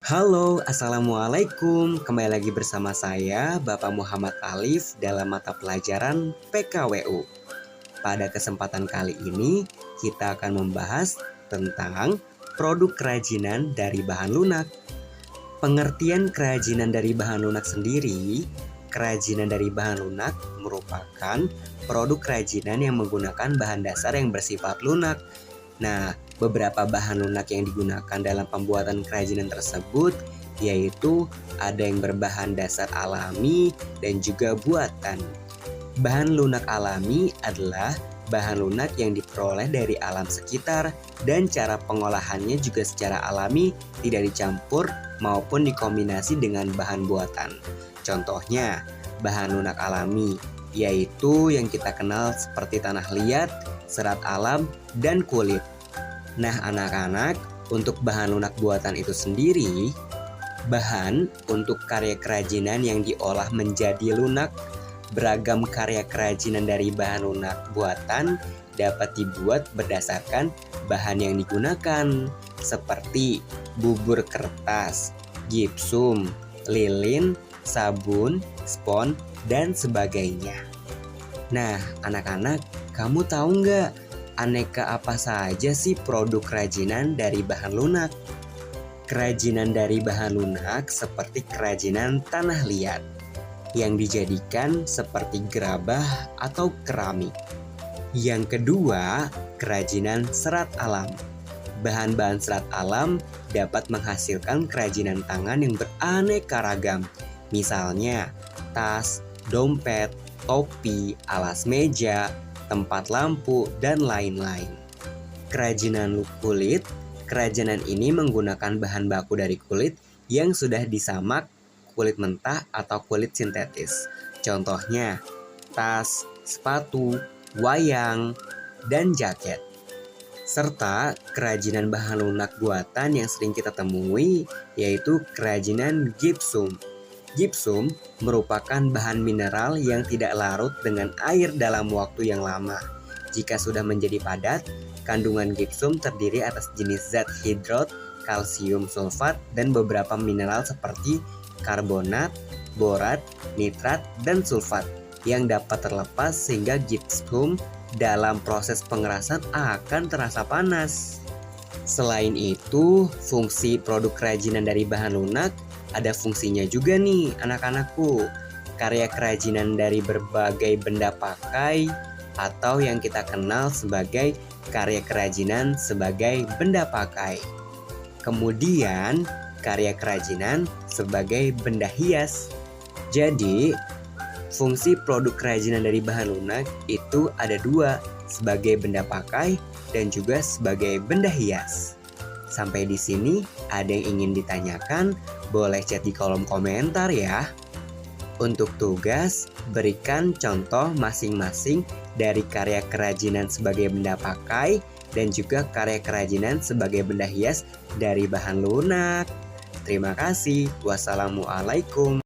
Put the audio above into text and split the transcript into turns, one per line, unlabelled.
Halo, Assalamualaikum. Kembali lagi bersama saya, Bapak Muhammad Alif, dalam mata pelajaran PKWU. Pada kesempatan kali ini, kita akan membahas tentang produk kerajinan dari bahan lunak. Pengertian kerajinan dari bahan lunak sendiri, kerajinan dari bahan lunak merupakan produk kerajinan yang menggunakan bahan dasar yang bersifat lunak. Nah, beberapa bahan lunak yang digunakan dalam pembuatan kerajinan tersebut yaitu ada yang berbahan dasar alami dan juga buatan. Bahan lunak alami adalah bahan lunak yang diperoleh dari alam sekitar dan cara pengolahannya juga secara alami, tidak dicampur maupun dikombinasi dengan bahan buatan. Contohnya, bahan lunak alami yaitu yang kita kenal seperti tanah liat, serat alam, dan kulit. Nah, anak-anak, untuk bahan lunak buatan itu sendiri, bahan untuk karya kerajinan yang diolah menjadi lunak. Beragam karya kerajinan dari bahan lunak buatan dapat dibuat berdasarkan bahan yang digunakan, seperti bubur kertas, gipsum, lilin, sabun, spons, dan sebagainya. Nah, anak-anak, kamu tahu nggak aneka apa saja sih produk kerajinan dari bahan lunak? Kerajinan dari bahan lunak seperti kerajinan tanah liat yang dijadikan seperti gerabah atau keramik. Yang kedua, kerajinan serat alam. Bahan-bahan serat alam dapat menghasilkan kerajinan tangan yang beraneka ragam. Misalnya, tas, dompet, topi, alas meja, tempat lampu, dan lain-lain. Kerajinan kulit, kerajinan ini menggunakan bahan baku dari kulit yang sudah disamak, kulit mentah atau kulit sintetis. Contohnya, tas, sepatu, wayang, dan jaket. Serta kerajinan bahan lunak buatan yang sering kita temui yaitu kerajinan gipsum. Gipsum merupakan bahan mineral yang tidak larut dengan air dalam waktu yang lama. Jika sudah menjadi padat, kandungan gipsum terdiri atas jenis zat hidrot, kalsium sulfat, dan beberapa mineral seperti karbonat, borat, nitrat, dan sulfat yang dapat terlepas sehingga gipsum dalam proses pengerasan akan terasa panas. Selain itu, fungsi produk kerajinan dari bahan lunak ada fungsinya juga nih anak-anakku. Karya kerajinan dari berbagai benda pakai atau yang kita kenal sebagai karya kerajinan sebagai benda pakai. Kemudian karya kerajinan sebagai benda hias. Jadi fungsi produk kerajinan dari bahan lunak itu ada dua, sebagai benda pakai dan juga sebagai benda hias. Sampai di sini ada yang ingin ditanyakan, boleh chat di kolom komentar ya. Untuk tugas, berikan contoh masing-masing dari karya kerajinan sebagai benda pakai dan juga karya kerajinan sebagai benda hias dari bahan lunak. Terima kasih. Wassalamualaikum.